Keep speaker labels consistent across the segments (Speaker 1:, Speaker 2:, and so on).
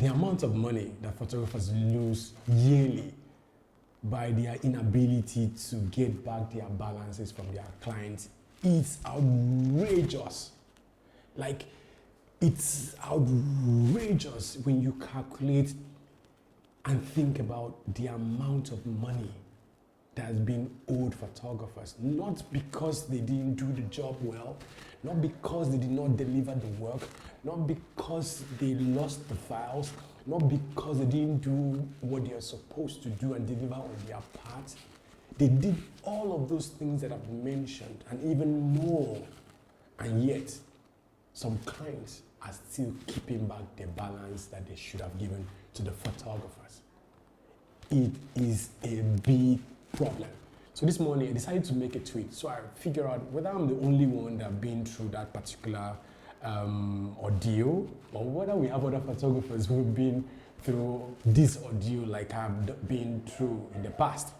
Speaker 1: The amount of money that photographers lose yearly by their inability to get back their balances from their clients is outrageous. Like, it's outrageous when you calculate and think about the amount of money that has been owed photographers, not because they didn't do the job well, not because they did not deliver the work, not because they lost the files, not because they didn't do what they are supposed to do and deliver on their part. They did all of those things that I've mentioned and even more, and yet some clients are still keeping back the balance that they should have given to the photographers. It is a big problem. So this morning I decided to make a tweet so I figure out whether I'm the only one that have been through that particular ordeal, or whether we have other photographers who have been through this ordeal like I've been through in the past.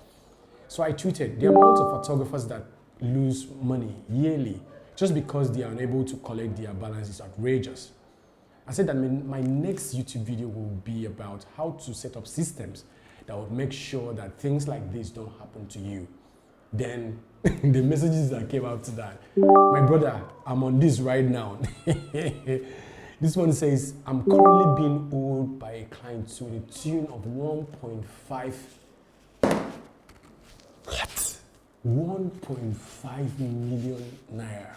Speaker 1: So I tweeted, the amount of photographers that lose money yearly just because they are unable to collect their balance is outrageous. I said that my next YouTube video will be about how to set up systems that would make sure that things like this don't happen to you. Then the messages that came after that, my brother, I'm on this right now. This one says, I'm currently being owed by a client to the tune of 1.5. What? 1.5 million naira.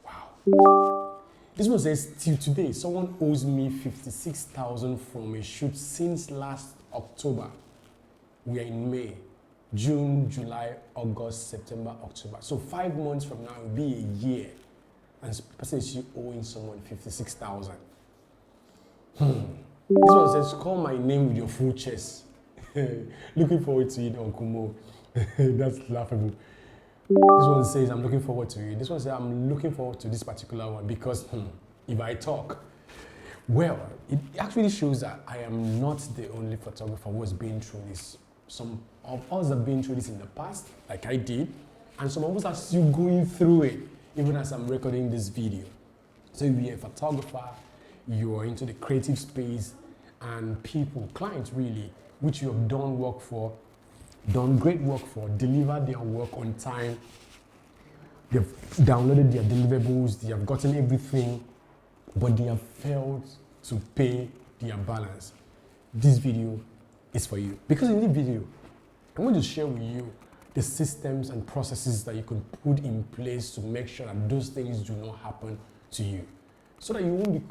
Speaker 1: Wow. This one says, till today, someone owes me 56,000 from a shoot since last October. We are in May, June, July, August, September, October. So 5 months from now, it will be a year. And the person is owing someone 56,000. This one says, call my name with your full chest. Looking forward to it, Uncle Mo. That's laughable. This one says, I'm looking forward to it. This one says, I'm looking forward to this particular one because if I talk, well, it actually shows that I am not the only photographer who has been through this. Some of us have been through this in the past, like I did, and some of us are still going through it, even as I'm recording this video. So if you're a photographer, you are into the creative space, and people, clients really, which you have done work for, done great work for, delivered their work on time, they've downloaded their deliverables, they have gotten everything, but they have failed to pay their balance. This video is for you. Because in this video, I'm going to share with you the systems and processes that you can put in place to make sure that those things do not happen to you. So that you won't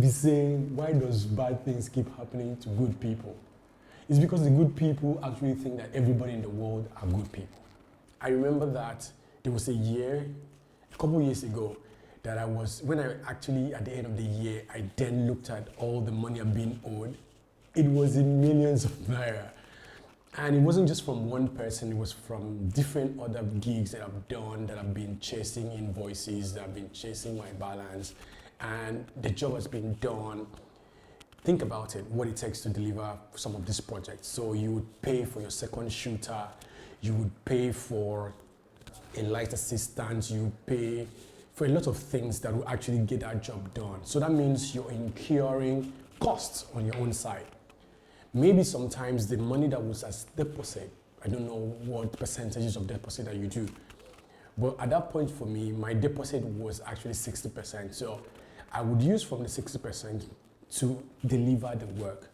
Speaker 1: be saying, why does bad things keep happening to good people? It's because the good people actually think that everybody in the world are good people. I remember that there was a couple of years ago, that when I actually, at the end of the year, I then looked at all the money I'm being owed. It was in millions of naira. And it wasn't just from one person, it was from different other gigs that I've done, that I've been chasing invoices, that I've been chasing my balance, and the job has been done. Think about it, what it takes to deliver some of these projects. So you would pay for your second shooter, you would pay for a light assistant, you would pay for a lot of things that will actually get that job done. So that means you're incurring costs on your own side. Maybe sometimes the money that was as deposit, I don't know what percentages of deposit that you do, but at that point for me, my deposit was actually 60%. So I would use from the 60% to deliver the work.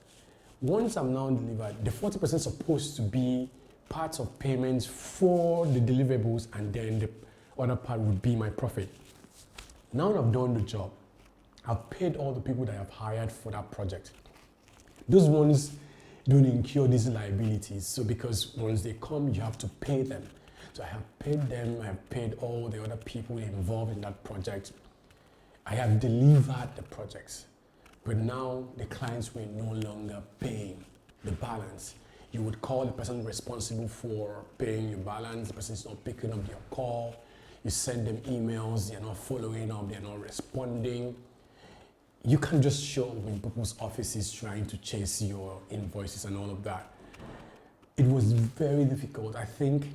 Speaker 1: Once I'm now delivered, the 40% is supposed to be part of payments for the deliverables, and then the other part would be my profit. Now that I've done the job, I've paid all the people that I've hired for that project. Those ones don't incur these liabilities. So because once they come, you have to pay them. So I have paid them, I have paid all the other people involved in that project. I have delivered the projects. But now the clients were no longer paying the balance. You would call the person responsible for paying your balance, the person is not picking up your call. You send them emails, they're not following up, they're not responding. You can't just show up in people's offices trying to chase your invoices and all of that. It was very difficult. I think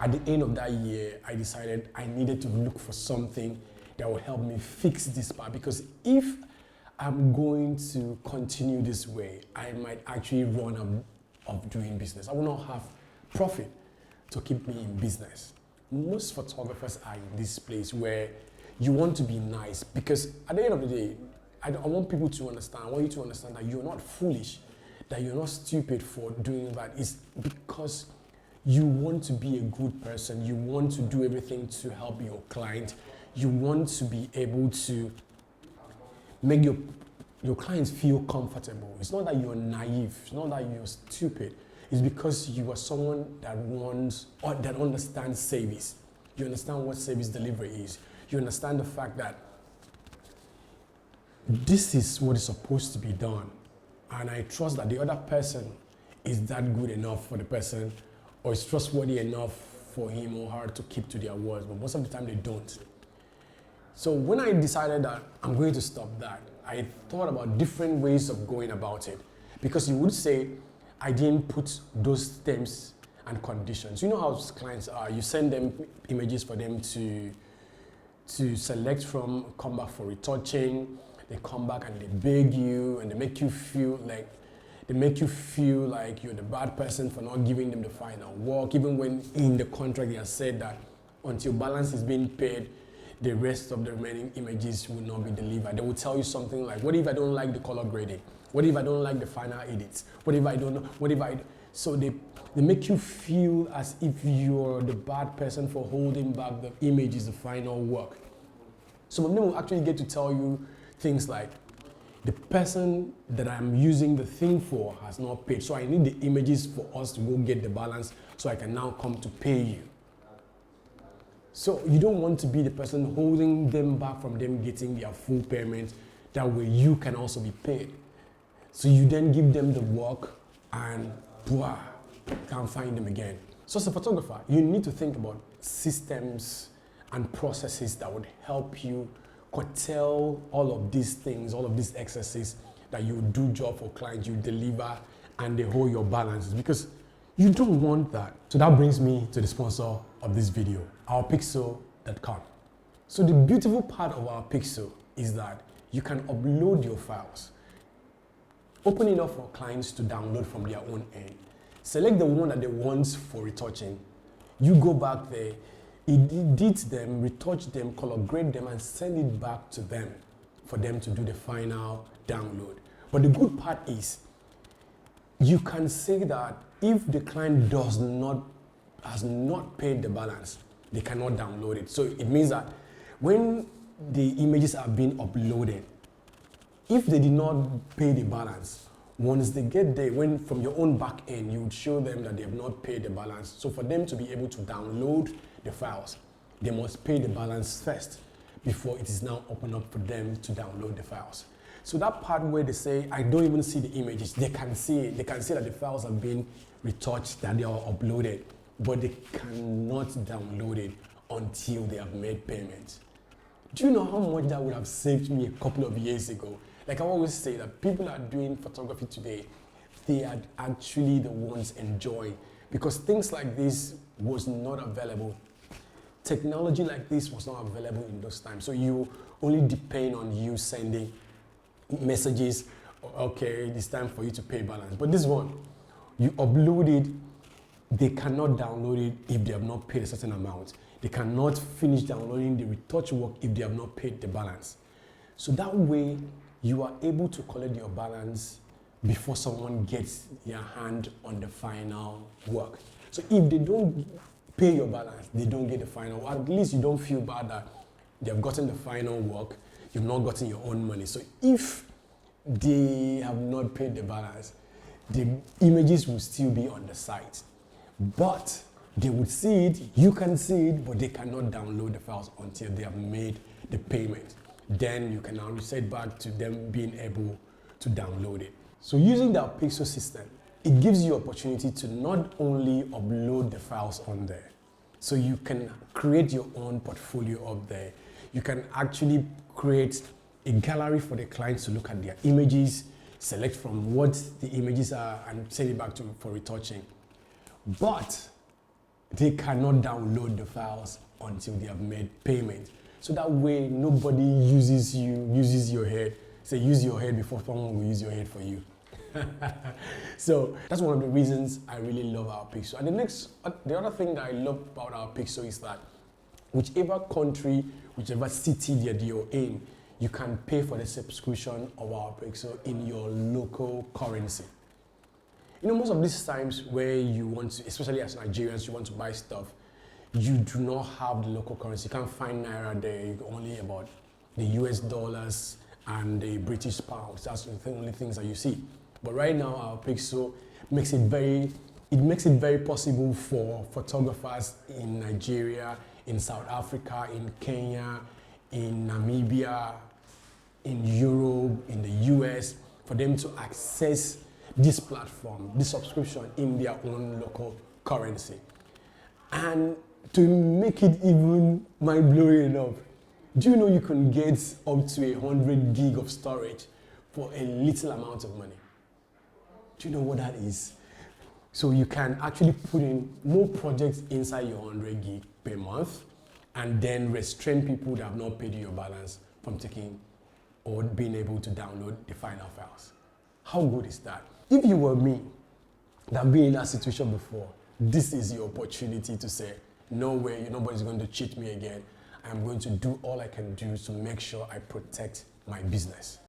Speaker 1: at the end of that year, I decided I needed to look for something that would help me fix this part, because if I'm going to continue this way, I might actually run out of doing business. I will not have profit to keep me in business. Most photographers are in this place where you want to be nice, because at the end of the day, I want people to understand, I want you to understand that you're not foolish, that you're not stupid for doing that. It's because you want to be a good person, you want to do everything to help your client, you want to be able to make your clients feel comfortable. It's not that you're naive, it's not that you're stupid. It's because you are someone that wants or that understands service. You understand what service delivery is. You understand the fact that this is what is supposed to be done. And I trust that the other person is that good enough for the person, or is trustworthy enough for him or her to keep to their words. But most of the time they don't. So when I decided that I'm going to stop that, I thought about different ways of going about it. Because you would say, I didn't put those terms and conditions. You know how clients are. You send them images for them to select from, come back for retouching. They come back and they beg you, and they make you feel like you're the bad person for not giving them the final work, even when in the contract they have said that until balance is being paid, the rest of the remaining images will not be delivered. They will tell you something like, what if I don't like the color grading? What if I don't like the final edits? What if I don't know? What if I... So they make you feel as if you're the bad person for holding back the images, the final work. Some of them will actually get to tell you things like, the person that I'm using the thing for has not paid, so I need the images for us to go get the balance so I can now come to pay you. So you don't want to be the person holding them back from them getting their full payment. That way you can also be paid. So you then give them the work and can't find them again. So as a photographer, you need to think about systems and processes that would help you curtail all of these things, all of these excesses that you do job for clients, you deliver, and they hold your balances, because you don't want that. So that brings me to the sponsor of this video, OurPixO.com. So the beautiful part of OurPixO is that you can upload your files, open it up for clients to download from their own end. Select the one that they want for retouching. You go back there, edit them, retouch them, color grade them, and send it back to them for them to do the final download. But the good part is, you can say that if the client has not paid the balance, they cannot download it. So it means that when the images are being uploaded, if they did not pay the balance, once they get there, when from your own back end, you would show them that they have not paid the balance. So for them to be able to download the files, they must pay the balance first before it is now open up for them to download the files. So that part where they say, I don't even see the images, they can see it. They can see that the files have been retouched, that they are uploaded, but they cannot download it until they have made payment. Do you know how much that would have saved me a couple of years ago? Like I always say, that people are doing photography today, they are actually the ones enjoying, because things like this was not available. Technology like this was not available in those times. So you only depend on you sending messages, okay, it's time for you to pay balance. But this one, you upload it, they cannot download it if they have not paid a certain amount. They cannot finish downloading the retouch work if they have not paid the balance. So that way, you are able to collect your balance before someone gets their hand on the final work. So if they don't pay your balance, they don't get the final work. At least you don't feel bad that they've gotten the final work, you've not gotten your own money. So if they have not paid the balance, the images will still be on the site. But they would see it, you can see it, but they cannot download the files until they have made the payment. Then you can now reset back to them being able to download it. So using the OurPixO system, it gives you opportunity to not only upload the files on there, so you can create your own portfolio up there. You can actually create a gallery for the clients to look at their images, select from what the images are, and send it back to for retouching. But they cannot download the files until they have made payment. So that way, nobody uses your head say use your head before someone will use your head for you. So that's one of the reasons I really love OurPixO. And the other thing that I love about OurPixO is that whichever country, whichever city that you're in, you can pay for the subscription of OurPixO in your local currency. You know, most of these times where you want to, especially as Nigerians, you want to buy stuff, you do not have the local currency. You can't find Naira there. You only about the US dollars and the British pounds. That's the only things that you see. But right now, OurPixO makes it very possible for photographers in Nigeria, in South Africa, in Kenya, in Namibia, in Europe, in the US, for them to access this platform, this subscription in their own local currency. And to make it even mind-blowing enough, do you know you can get up to 100 gig of storage for a little amount of money? Do you know what that is? So you can actually put in more projects inside your 100 gig per month and then restrain people that have not paid you your balance from taking or being able to download the final files. How good is that? If you were me, that been in that situation before, this is your opportunity to say, no way, nobody's going to cheat me again. I'm going to do all I can do to make sure I protect my business.